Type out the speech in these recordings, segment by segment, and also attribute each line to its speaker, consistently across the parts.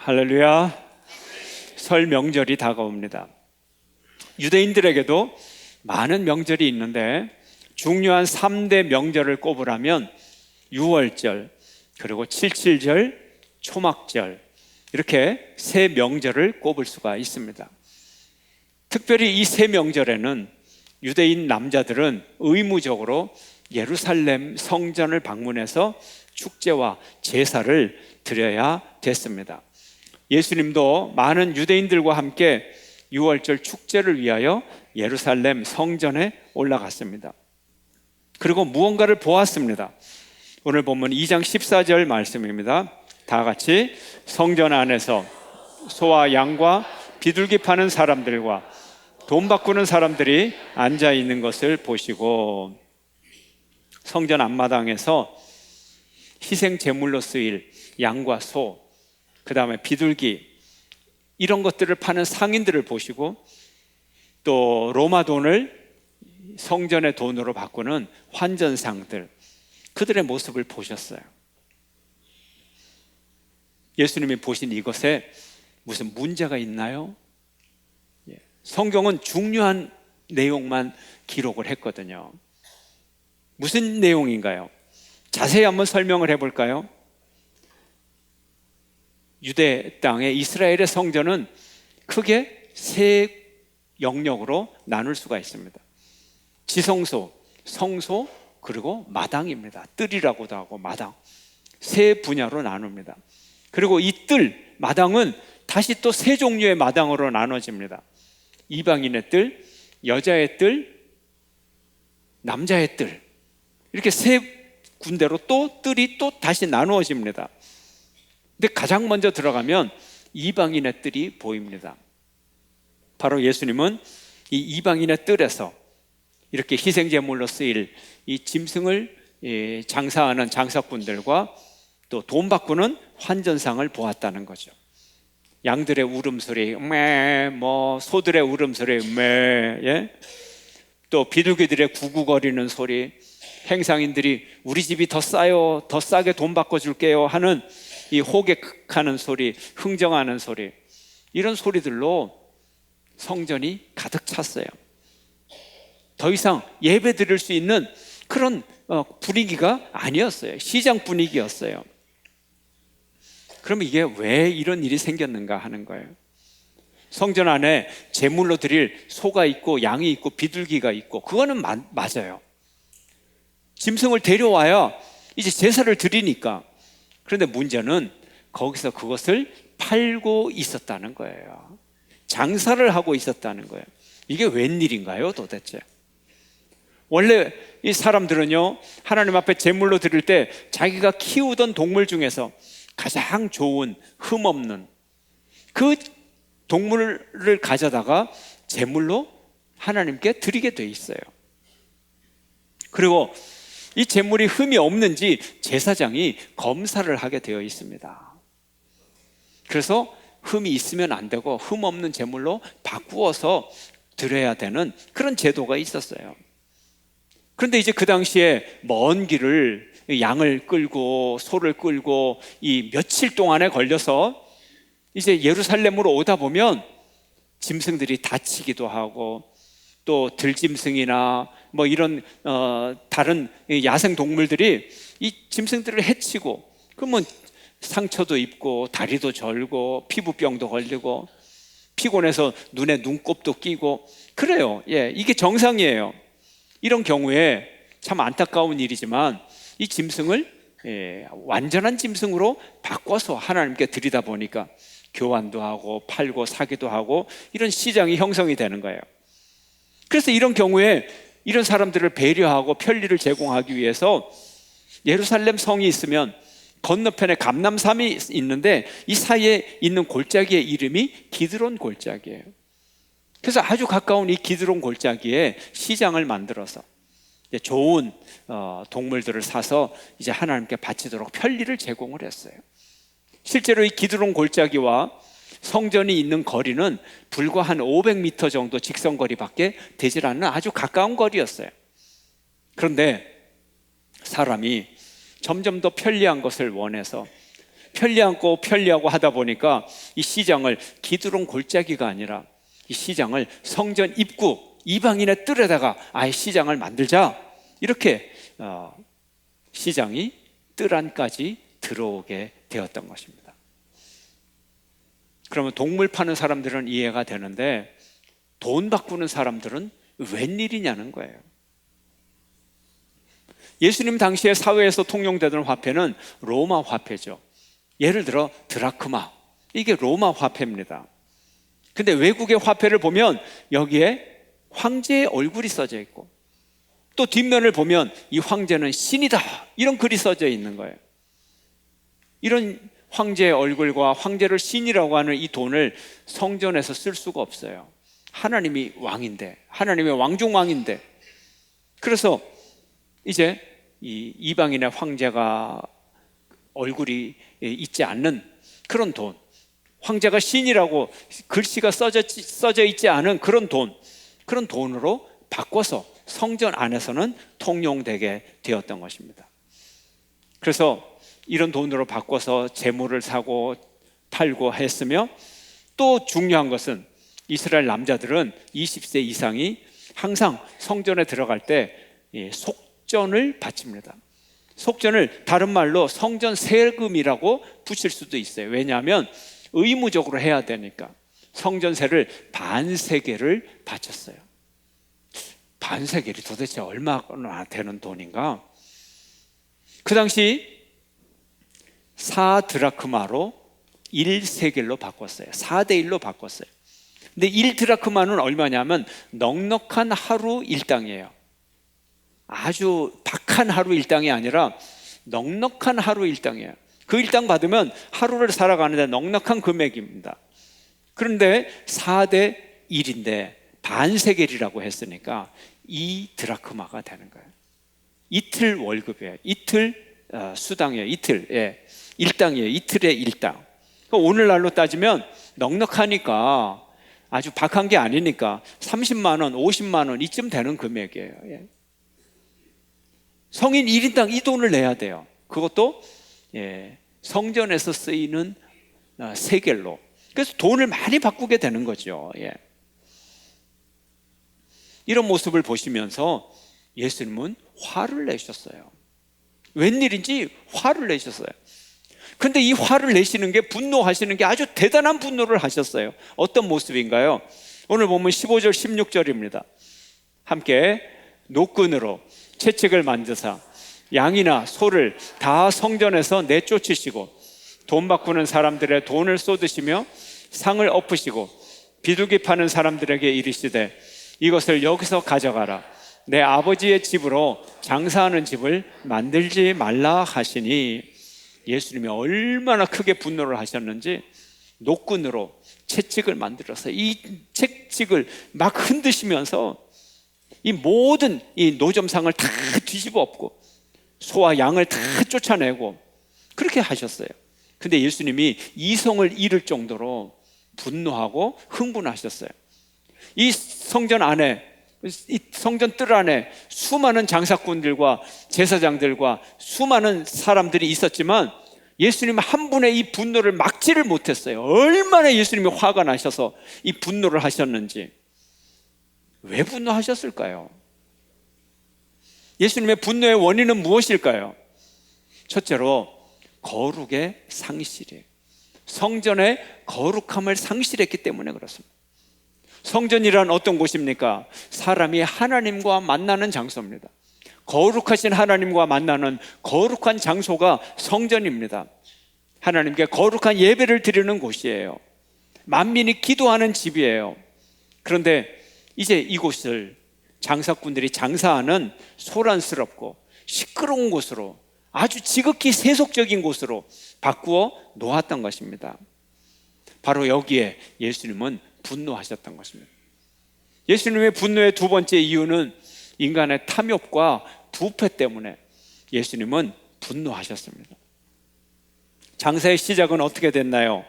Speaker 1: 할렐루야. 설 명절이 다가옵니다. 유대인들에게도 많은 명절이 있는데 중요한 3대 명절을 꼽으라면 유월절, 그리고 칠칠절, 초막절, 이렇게 세 명절을 꼽을 수가 있습니다. 특별히 이 세 명절에는 유대인 남자들은 의무적으로 예루살렘 성전을 방문해서 축제와 제사를 드려야 됐습니다. 예수님도 많은 유대인들과 함께 유월절 축제를 위하여 예루살렘 성전에 올라갔습니다. 그리고 무언가를 보았습니다. 오늘 본문 2장 14절 말씀입니다. 다 같이 성전 안에서 소와 양과 비둘기 파는 사람들과 돈 바꾸는 사람들이 앉아 있는 것을 보시고, 성전 앞마당에서 희생 제물로 쓰일 양과 소, 그 다음에 비둘기, 이런 것들을 파는 상인들을 보시고, 또 로마 돈을 성전의 돈으로 바꾸는 환전상들, 그들의 모습을 보셨어요. 예수님이 보신 이것에 무슨 문제가 있나요? 성경은 중요한 내용만 기록을 했거든요. 무슨 내용인가요? 자세히 한번 설명을 해볼까요? 유대 땅의 이스라엘의 성전은 크게 세 영역으로 나눌 수가 있습니다. 지성소, 성소, 그리고 마당입니다. 뜰이라고도 하고 마당, 세 분야로 나눕니다. 그리고 이 뜰, 마당은 다시 또 세 종류의 마당으로 나눠집니다. 이방인의 뜰, 여자의 뜰, 남자의 뜰, 이렇게 세 군데로 또 뜰이 또 다시 나누어집니다. 근데 가장 먼저 들어가면 이방인의 뜰이 보입니다. 바로 예수님은 이 이방인의 뜰에서 이렇게 희생제물로 쓰일 이 짐승을 장사하는 장사꾼들과 또 돈 바꾸는 환전상을 보았다는 거죠. 양들의 울음소리, 소들의 울음소리, 또 비둘기들의 구구거리는 소리, 행상인들이 우리 집이 더 싸요, 더 싸게 돈 바꿔줄게요 하는 이 호객하는 소리, 흥정하는 소리, 이런 소리들로 성전이 가득 찼어요. 더 이상 예배 드릴 수 있는 그런 분위기가 아니었어요. 시장 분위기였어요. 그러면 이게 왜 이런 일이 생겼는가 하는 거예요. 성전 안에 제물로 드릴 소가 있고 양이 있고 비둘기가 있고, 그거는 맞아요. 짐승을 데려와야 이제 제사를 드리니까. 그런데 문제는 거기서 그것을 팔고 있었다는 거예요. 장사를 하고 있었다는 거예요. 이게 웬일인가요, 도대체? 원래 이 사람들은요, 하나님 앞에 제물로 드릴 때 자기가 키우던 동물 중에서 가장 좋은, 흠없는 그 동물을 가져다가 제물로 하나님께 드리게 돼 있어요. 그리고 이 제물이 흠이 없는지 제사장이 검사를 하게 되어 있습니다. 그래서 흠이 있으면 안 되고 흠 없는 제물로 바꾸어서 드려야 되는 그런 제도가 있었어요. 그런데 이제 그 당시에 먼 길을 양을 끌고 소를 끌고 이 며칠 동안에 걸려서 이제 예루살렘으로 오다 보면 짐승들이 다치기도 하고, 또 들짐승이나 뭐 이런 다른 야생 동물들이 이 짐승들을 해치고, 그러면 상처도 입고 다리도 절고 피부병도 걸리고 피곤해서 눈에 눈곱도 끼고 그래요. 이게 정상이에요. 이런 경우에 참 안타까운 일이지만 이 짐승을 완전한 짐승으로 바꿔서 하나님께 드리다 보니까 교환도 하고 팔고 사기도 하고 이런 시장이 형성이 되는 거예요. 그래서 이런 경우에 이런 사람들을 배려하고 편리를 제공하기 위해서 예루살렘 성이 있으면 건너편에 감람산이 있는데 이 사이에 있는 골짜기의 이름이 기드론 골짜기예요. 그래서 아주 가까운 이 기드론 골짜기에 시장을 만들어서 좋은 동물들을 사서 이제 하나님께 바치도록 편리를 제공을 했어요. 실제로 이 기드론 골짜기와 성전이 있는 거리는 불과 한 500m 정도 직선거리밖에 되질 않는 아주 가까운 거리였어요. 그런데 사람이 점점 더 편리한 것을 원해서 편리하고 편리하고 하다 보니까 이 시장을 기드론 골짜기가 아니라 이 시장을 성전 입구 이방인의 뜰에다가 아예 시장을 만들자, 이렇게 시장이 뜰 안까지 들어오게 되었던 것입니다. 그러면 동물 파는 사람들은 이해가 되는데 돈 바꾸는 사람들은 웬일이냐는 거예요. 예수님 당시에 사회에서 통용되던 화폐는 로마 화폐죠. 예를 들어 드라크마, 이게 로마 화폐입니다. 근데 외국의 화폐를 보면 여기에 황제의 얼굴이 써져 있고 또 뒷면을 보면 이 황제는 신이다, 이런 글이 써져 있는 거예요. 이런 황제의 얼굴과 황제를 신이라고 하는 이 돈을 성전에서 쓸 수가 없어요. 하나님이 왕인데, 하나님의 왕중왕인데. 그래서 이제 이 이방인의 황제가 얼굴이 있지 않는 그런 돈, 황제가 신이라고 글씨가 써져 있지 않은 그런 돈으로 바꿔서 성전 안에서는 통용되게 되었던 것입니다. 그래서 이런 돈으로 바꿔서 재물을 사고 팔고 했으며, 또 중요한 것은 이스라엘 남자들은 20세 이상이 항상 성전에 들어갈 때 속전을 바칩니다. 속전을 다른 말로 성전 세금이라고 붙일 수도 있어요. 왜냐하면 의무적으로 해야 되니까. 성전세를 반세겔을 바쳤어요. 반세겔이 도대체 얼마나 되는 돈인가? 그 당시 4드라크마로 1세겔로 바꿨어요. 4대 1로 바꿨어요. 근데 1드라크마는 얼마냐면 넉넉한 하루 일당이에요. 아주 박한 하루 일당이 아니라 넉넉한 하루 일당이에요. 그 일당 받으면 하루를 살아가는데 넉넉한 금액입니다. 그런데 4대 1인데 반세겔이라고 했으니까 2드라크마가 되는 거예요. 이틀 월급이에요. 이틀 수당이에요. 이틀, 예. 일당이에요. 이틀의 일당. 오늘날로 따지면 넉넉하니까, 아주 박한 게 아니니까 30만 원, 50만 원 이쯤 되는 금액이에요. 예. 성인 1인당 이 돈을 내야 돼요. 그것도 성전에서 쓰이는 세겔로. 그래서 돈을 많이 바꾸게 되는 거죠. 예. 이런 모습을 보시면서 예수님은 화를 내셨어요. 웬일인지 화를 내셨어요. 근데 이 화를 내시는 게, 분노하시는 게 아주 대단한 분노를 하셨어요. 어떤 모습인가요? 오늘 보면 15절 16절입니다. 함께 노끈으로 채찍을 만드사 양이나 소를 다 성전에서 내쫓으시고 돈 바꾸는 사람들의 돈을 쏟으시며 상을 엎으시고 비둘기 파는 사람들에게 이르시되 이것을 여기서 가져가라. 내 아버지의 집으로 장사하는 집을 만들지 말라 하시니, 예수님이 얼마나 크게 분노를 하셨는지 노끈으로 채찍을 만들어서 이 채찍을 막 흔드시면서 이 모든 이 노점상을 다 뒤집어 엎고 소와 양을 다 쫓아내고 그렇게 하셨어요. 근데 예수님이 이성을 잃을 정도로 분노하고 흥분하셨어요. 이 성전 안에, 이 성전 뜰 안에 수많은 장사꾼들과 제사장들과 수많은 사람들이 있었지만 예수님 한 분의 이 분노를 막지를 못했어요. 얼마나 예수님이 화가 나셔서 이 분노를 하셨는지. 왜 분노하셨을까요? 예수님의 분노의 원인은 무엇일까요? 첫째로 거룩의 상실이에요. 성전의 거룩함을 상실했기 때문에 그렇습니다. 성전이란 어떤 곳입니까? 사람이 하나님과 만나는 장소입니다. 거룩하신 하나님과 만나는 거룩한 장소가 성전입니다. 하나님께 거룩한 예배를 드리는 곳이에요. 만민이 기도하는 집이에요. 그런데 이제 이곳을 장사꾼들이 장사하는 소란스럽고 시끄러운 곳으로, 아주 지극히 세속적인 곳으로 바꾸어 놓았던 것입니다. 바로 여기에 예수님은 분노하셨던 것입니다. 예수님의 분노의 두 번째 이유는 인간의 탐욕과 부패 때문에 예수님은 분노하셨습니다. 장사의 시작은 어떻게 됐나요?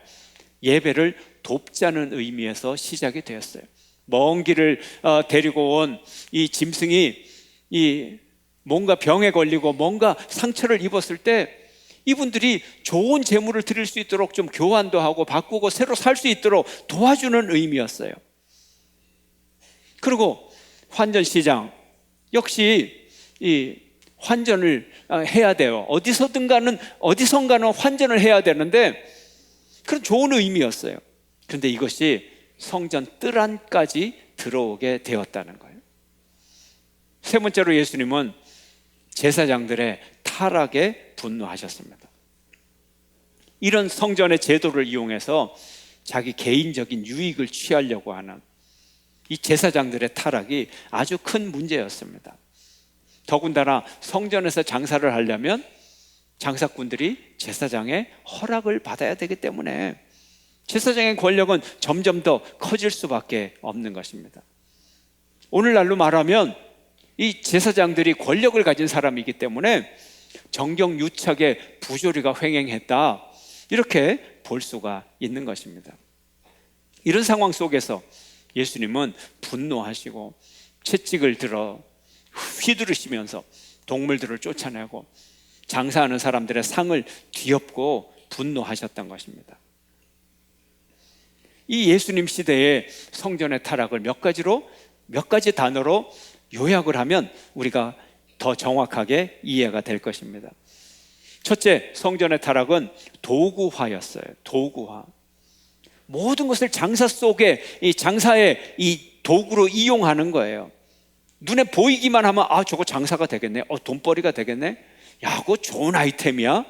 Speaker 1: 예배를 돕자는 의미에서 시작이 되었어요. 먼 길을 데리고 온 이 짐승이 이 뭔가 병에 걸리고 뭔가 상처를 입었을 때 이분들이 좋은 재물을 드릴 수 있도록 좀 교환도 하고 바꾸고 새로 살 수 있도록 도와주는 의미였어요. 그리고 환전시장 역시 이 환전을 해야 돼요. 어디선가는 환전을 해야 되는데 그런 좋은 의미였어요. 그런데 이것이 성전 뜰 안까지 들어오게 되었다는 거예요. 세 번째로 예수님은 제사장들의 타락에 분노하셨습니다. 이런 성전의 제도를 이용해서 자기 개인적인 유익을 취하려고 하는 이 제사장들의 타락이 아주 큰 문제였습니다. 더군다나 성전에서 장사를 하려면 장사꾼들이 제사장의 허락을 받아야 되기 때문에 제사장의 권력은 점점 더 커질 수밖에 없는 것입니다. 오늘날로 말하면 이 제사장들이 권력을 가진 사람이기 때문에 정경유착의 부조리가 횡행했다, 이렇게 볼 수가 있는 것입니다. 이런 상황 속에서 예수님은 분노하시고 채찍을 들어 휘두르시면서 동물들을 쫓아내고 장사하는 사람들의 상을 뒤엎고 분노하셨던 것입니다. 이 예수님 시대의 성전의 타락을 몇 가지 단어로 요약을 하면 우리가 더 정확하게 이해가 될 것입니다. 첫째, 성전의 타락은 도구화였어요. 도구화. 모든 것을 장사 속에 이 장사의 이 도구로 이용하는 거예요. 눈에 보이기만 하면 저거 장사가 되겠네, 돈벌이가 되겠네, 야 그거 좋은 아이템이야.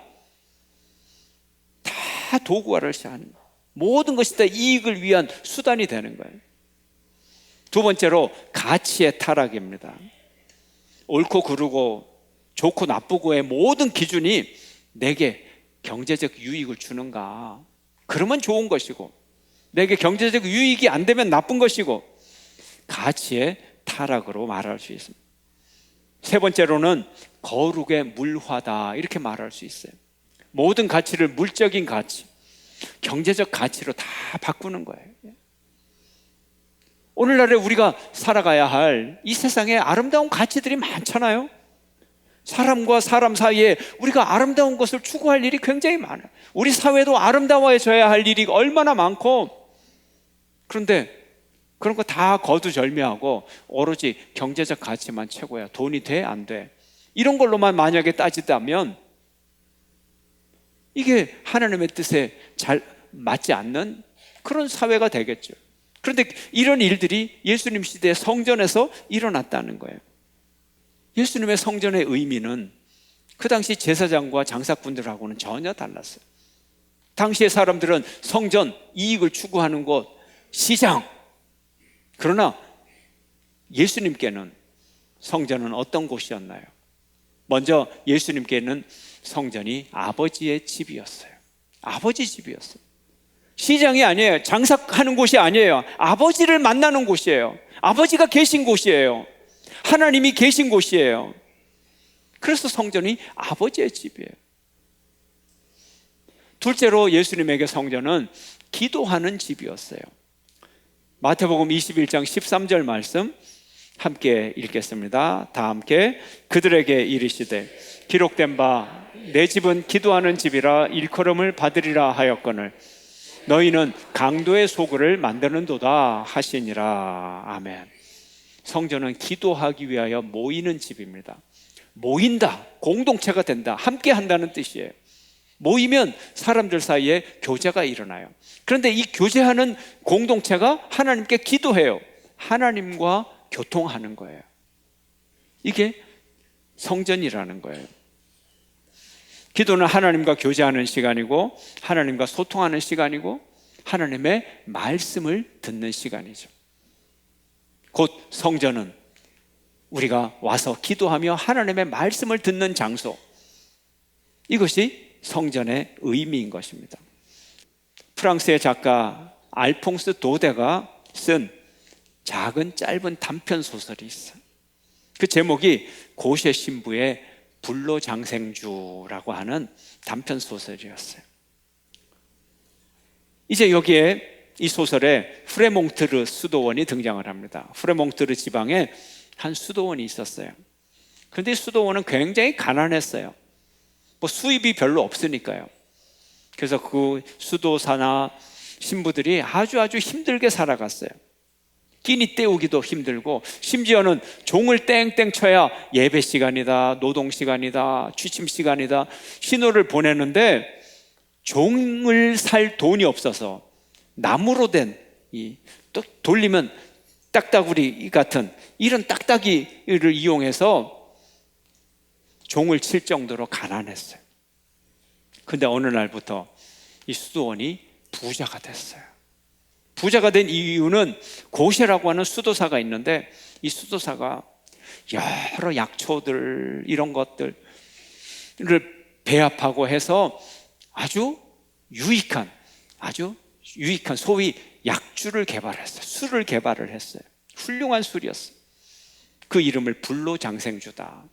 Speaker 1: 다 도구화를 하는 거예요. 모든 것이 다 이익을 위한 수단이 되는 거예요. 두 번째로 가치의 타락입니다. 옳고 그르고 좋고 나쁘고의 모든 기준이 내게 경제적 유익을 주는가, 그러면 좋은 것이고, 내게 경제적 유익이 안 되면 나쁜 것이고, 가치의 타락으로 말할 수 있습니다. 세 번째로는 거룩의 물화다, 이렇게 말할 수 있어요. 모든 가치를 물적인 가치, 경제적 가치로 다 바꾸는 거예요. 오늘날에 우리가 살아가야 할 이 세상에 아름다운 가치들이 많잖아요. 사람과 사람 사이에 우리가 아름다운 것을 추구할 일이 굉장히 많아요. 우리 사회도 아름다워져야 할 일이 얼마나 많고, 그런데 그런 거 다 거두절미하고 오로지 경제적 가치만 최고야. 돈이 돼? 안 돼? 이런 걸로만 만약에 따지다면 이게 하나님의 뜻에 잘 맞지 않는 그런 사회가 되겠죠. 그런데 이런 일들이 예수님 시대의 성전에서 일어났다는 거예요. 예수님의 성전의 의미는 그 당시 제사장과 장사꾼들하고는 전혀 달랐어요. 당시의 사람들은 성전, 이익을 추구하는 곳, 시장. 그러나 예수님께는 성전은 어떤 곳이었나요? 먼저 예수님께는 성전이 아버지의 집이었어요. 아버지 집이었어요. 시장이 아니에요. 장사하는 곳이 아니에요. 아버지를 만나는 곳이에요. 아버지가 계신 곳이에요. 하나님이 계신 곳이에요. 그래서 성전이 아버지의 집이에요. 둘째로 예수님에게 성전은 기도하는 집이었어요. 마태복음 21장 13절 말씀 함께 읽겠습니다. 다 함께. 그들에게 이르시되 기록된 바 내 집은 기도하는 집이라 일컬음을 받으리라 하였거늘 너희는 강도의 소굴을 만드는도다 하시니라. 아멘. 성전은 기도하기 위하여 모이는 집입니다. 모인다, 공동체가 된다, 함께 한다는 뜻이에요. 모이면 사람들 사이에 교제가 일어나요. 그런데 이 교제하는 공동체가 하나님께 기도해요. 하나님과 교통하는 거예요. 이게 성전이라는 거예요. 기도는 하나님과 교제하는 시간이고, 하나님과 소통하는 시간이고, 하나님의 말씀을 듣는 시간이죠. 곧 성전은 우리가 와서 기도하며 하나님의 말씀을 듣는 장소, 이것이 성전의 의미인 것입니다. 프랑스의 작가 알퐁스 도데가 쓴 작은 짧은 단편 소설이 있어요. 그 제목이 고쉐 신부의 불로장생주라고 하는 단편 소설이었어요. 이제 여기에 이 소설에 프레몽트르 수도원이 등장을 합니다. 프레몽트르 지방에 한 수도원이 있었어요. 그런데 이 수도원은 굉장히 가난했어요. 뭐 수입이 별로 없으니까요. 그래서 그 수도사나 신부들이 아주 힘들게 살아갔어요. 끼니 때우기도 힘들고, 심지어는 종을 땡땡 쳐야 예배 시간이다, 노동 시간이다, 취침 시간이다 신호를 보내는데, 종을 살 돈이 없어서 나무로 된 또 돌리면 딱따구리 같은 이런 딱따기를 이용해서 종을 칠 정도로 가난했어요. 근데 어느 날부터 이 수도원이 부자가 됐어요. 부자가 된 이유는 고셰라고 하는 수도사가 있는데, 이 수도사가 여러 약초들 이런 것들을 배합하고 해서 아주 유익한 소위 약주를 개발했어요. 술을 개발을 했어요. 훌륭한 술이었어요. 그 이름을 불로장생주다.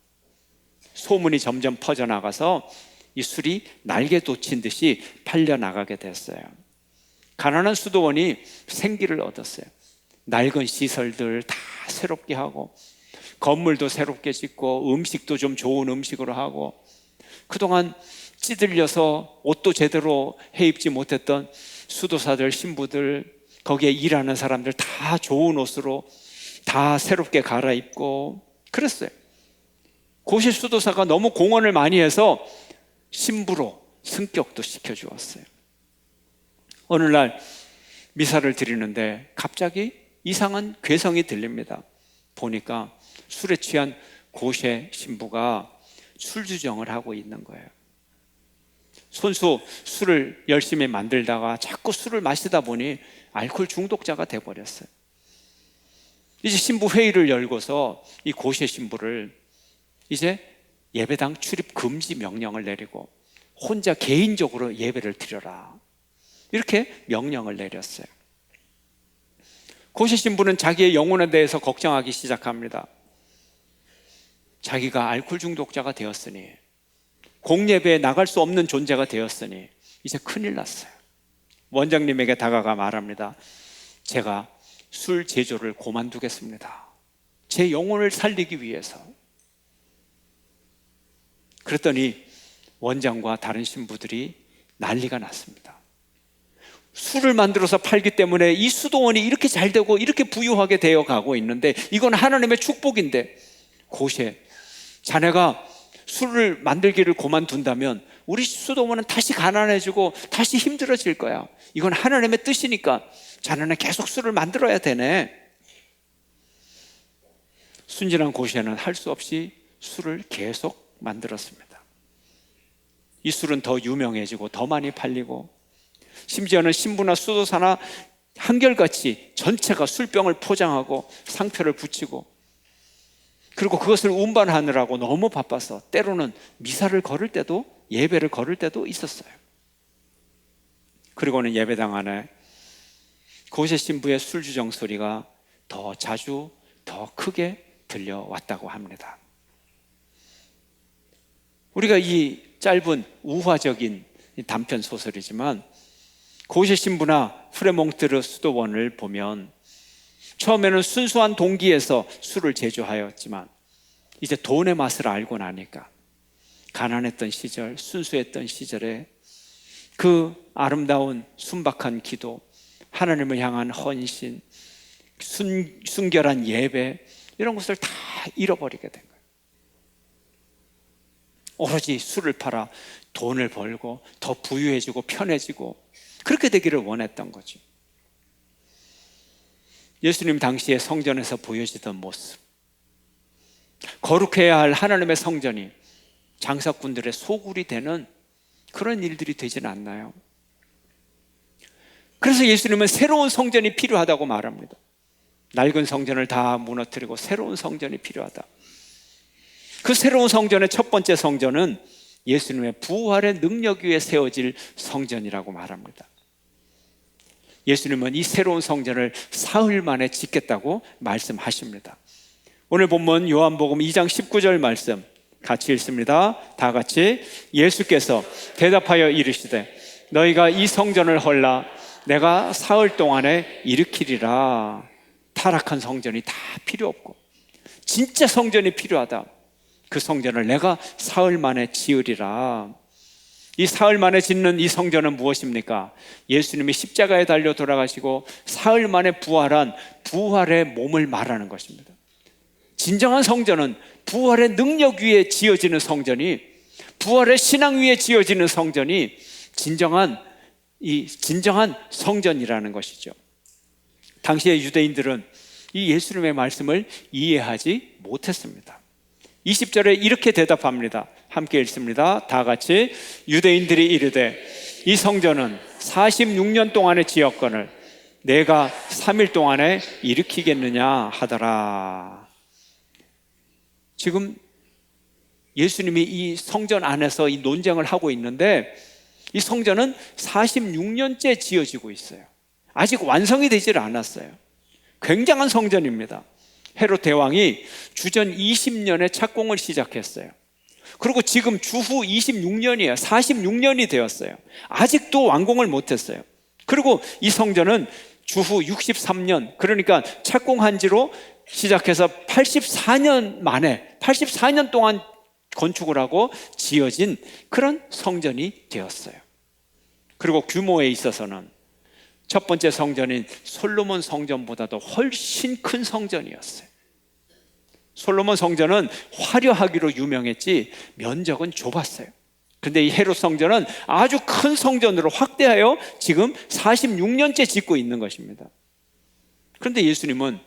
Speaker 1: 소문이 점점 퍼져나가서 이 술이 날개 돋친 듯이 팔려나가게 됐어요. 가난한 수도원이 생기를 얻었어요. 낡은 시설들 다 새롭게 하고, 건물도 새롭게 짓고, 음식도 좀 좋은 음식으로 하고, 그동안 찌들려서 옷도 제대로 해 입지 못했던 수도사들, 신부들, 거기에 일하는 사람들 다 좋은 옷으로 다 새롭게 갈아입고 그랬어요. 고시 수도사가 너무 공헌을 많이 해서 신부로 승격도 시켜주었어요. 어느 날 미사를 드리는데 갑자기 이상한 괴성이 들립니다. 보니까 술에 취한 고시 신부가 술주정을 하고 있는 거예요. 손수 술을 열심히 만들다가 자꾸 술을 마시다 보니 알코올 중독자가 돼버렸어요. 이제 신부 회의를 열고서 이 고시 신부를 이제 예배당 출입 금지 명령을 내리고 혼자 개인적으로 예배를 드려라, 이렇게 명령을 내렸어요. 고시 신부는 자기의 영혼에 대해서 걱정하기 시작합니다. 자기가 알코올 중독자가 되었으니, 공예배에 나갈 수 없는 존재가 되었으니 이제 큰일 났어요. 원장님에게 다가가 말합니다. 제가 술 제조를 그만두겠습니다. 제 영혼을 살리기 위해서. 그랬더니 원장과 다른 신부들이 난리가 났습니다. 술을 만들어서 팔기 때문에 이 수도원이 이렇게 잘 되고 이렇게 부유하게 되어 가고 있는데, 이건 하나님의 축복인데, 고시, 자네가 술을 만들기를 그만둔다면 우리 수도원은 다시 가난해지고 다시 힘들어질 거야. 이건 하나님의 뜻이니까 자네는 계속 술을 만들어야 되네. 순진한 고시에는 할 수 없이 술을 계속 만들었습니다. 이 술은 더 유명해지고 더 많이 팔리고, 심지어는 신부나 수도사나 한결같이 전체가 술병을 포장하고 상표를 붙이고, 그리고 그것을 운반하느라고 너무 바빠서 때로는 미사를 걸을 때도, 예배를 걸을 때도 있었어요. 그리고는 예배당 안에 고시 신부의 술주정 소리가 더 자주 더 크게 들려왔다고 합니다. 우리가 이 짧은 우화적인 단편 소설이지만 고시 신부나 프레몽트르 수도원을 보면 처음에는 순수한 동기에서 술을 제조하였지만 이제 돈의 맛을 알고 나니까 가난했던 시절, 순수했던 시절에 그 아름다운 순박한 기도, 하나님을 향한 헌신, 순결한 예배, 이런 것을 다 잃어버리게 된 거예요. 오로지 술을 팔아 돈을 벌고 더 부유해지고 편해지고 그렇게 되기를 원했던 거죠. 예수님 당시에 성전에서 보여지던 모습, 거룩해야 할 하나님의 성전이 장사꾼들의 소굴이 되는 그런 일들이 되지는 않나요? 그래서 예수님은 새로운 성전이 필요하다고 말합니다. 낡은 성전을 다 무너뜨리고 새로운 성전이 필요하다. 그 새로운 성전의 첫 번째 성전은 예수님의 부활의 능력 위에 세워질 성전이라고 말합니다. 예수님은 이 새로운 성전을 사흘 만에 짓겠다고 말씀하십니다. 오늘 본문 요한복음 2장 19절 말씀 같이 읽습니다. 다 같이. 예수께서 대답하여 이르시되 너희가 이 성전을 헐라 내가 사흘 동안에 일으키리라. 타락한 성전이 다 필요 없고 진짜 성전이 필요하다. 그 성전을 내가 사흘 만에 지으리라. 이 사흘 만에 짓는 이 성전은 무엇입니까? 예수님이 십자가에 달려 돌아가시고 사흘 만에 부활한 부활의 몸을 말하는 것입니다. 진정한 성전은 부활의 능력 위에 지어지는 성전이, 부활의 신앙 위에 지어지는 성전이 진정한 성전이라는 것이죠. 당시의 유대인들은 이 예수님의 말씀을 이해하지 못했습니다. 20절에 이렇게 대답합니다. 함께 읽습니다. 다 같이. 유대인들이 이르되 이 성전은 46년 동안의 지었거늘 내가 3일 동안에 일으키겠느냐 하더라. 지금 예수님이 이 성전 안에서 이 논쟁을 하고 있는데, 이 성전은 46년째 지어지고 있어요. 아직 완성이 되질 않았어요. 굉장한 성전입니다. 헤롯 대왕이 주전 20년에 착공을 시작했어요. 그리고 지금 주후 26년이에요. 46년이 되었어요. 아직도 완공을 못했어요. 그리고 이 성전은 주후 63년, 그러니까 착공한 지로 시작해서 84년 만에 84년 동안 건축을 하고 지어진 그런 성전이 되었어요. 그리고 규모에 있어서는 첫 번째 성전인 솔로몬 성전보다도 훨씬 큰 성전이었어요. 솔로몬 성전은 화려하기로 유명했지 면적은 좁았어요. 근데 이 헤롯 성전은 아주 큰 성전으로 확대하여 지금 46년째 짓고 있는 것입니다. 그런데 예수님은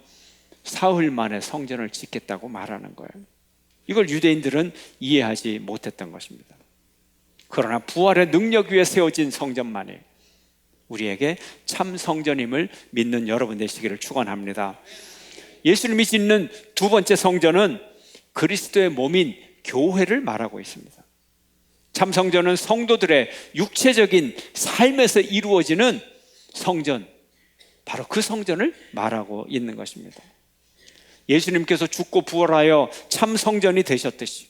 Speaker 1: 사흘 만에 성전을 짓겠다고 말하는 거예요. 이걸 유대인들은 이해하지 못했던 것입니다. 그러나 부활의 능력 위에 세워진 성전만이 우리에게 참 성전임을 믿는 여러분 되시기를 축원합니다. 예수님이 짓는 두 번째 성전은 그리스도의 몸인 교회를 말하고 있습니다. 참 성전은 성도들의 육체적인 삶에서 이루어지는 성전, 바로 그 성전을 말하고 있는 것입니다. 예수님께서 죽고 부활하여 참 성전이 되셨듯이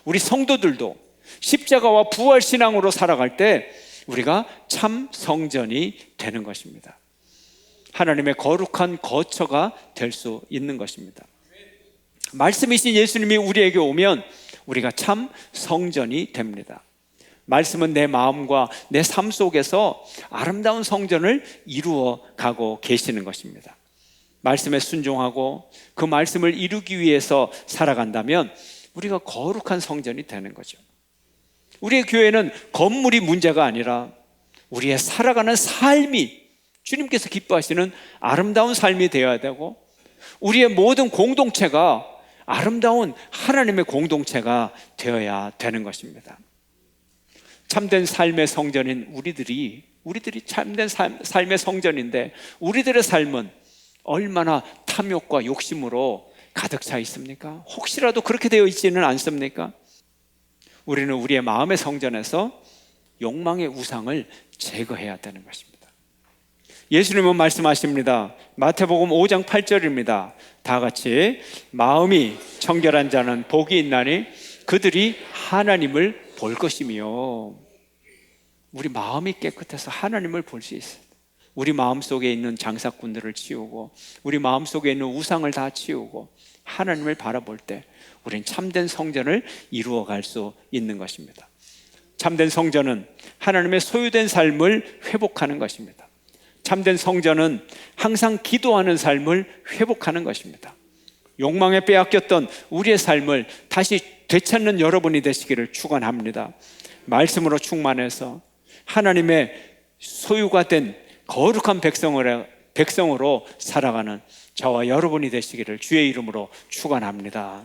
Speaker 1: 우리 성도들도 십자가와 부활 신앙으로 살아갈 때 우리가 참 성전이 되는 것입니다. 하나님의 거룩한 거처가 될 수 있는 것입니다. 말씀이신 예수님이 우리에게 오면 우리가 참 성전이 됩니다. 말씀은 내 마음과 내 삶 속에서 아름다운 성전을 이루어 가고 계시는 것입니다. 말씀에 순종하고 그 말씀을 이루기 위해서 살아간다면 우리가 거룩한 성전이 되는 거죠. 우리의 교회는 건물이 문제가 아니라 우리의 살아가는 삶이 주님께서 기뻐하시는 아름다운 삶이 되어야 되고, 우리의 모든 공동체가 아름다운 하나님의 공동체가 되어야 되는 것입니다. 참된 삶의 성전인 우리들이 참된 삶의 성전인데, 우리들의 삶은 얼마나 탐욕과 욕심으로 가득 차 있습니까? 혹시라도 그렇게 되어 있지는 않습니까? 우리는 우리의 마음의 성전에서 욕망의 우상을 제거해야 되는 것입니다. 예수님은 말씀하십니다. 마태복음 5장 8절입니다. 다 같이. 마음이 청결한 자는 복이 있나니 그들이 하나님을 볼 것이며. 우리 마음이 깨끗해서 하나님을 볼 수 있어요. 우리 마음속에 있는 장사꾼들을 치우고 우리 마음속에 있는 우상을 다 치우고 하나님을 바라볼 때 우린 참된 성전을 이루어갈 수 있는 것입니다. 참된 성전은 하나님의 소유된 삶을 회복하는 것입니다. 참된 성전은 항상 기도하는 삶을 회복하는 것입니다. 욕망에 빼앗겼던 우리의 삶을 다시 되찾는 여러분이 되시기를 축원합니다. 말씀으로 충만해서 하나님의 소유가 된 거룩한 백성으로 살아가는 저와 여러분이 되시기를 주의 이름으로 축원합니다.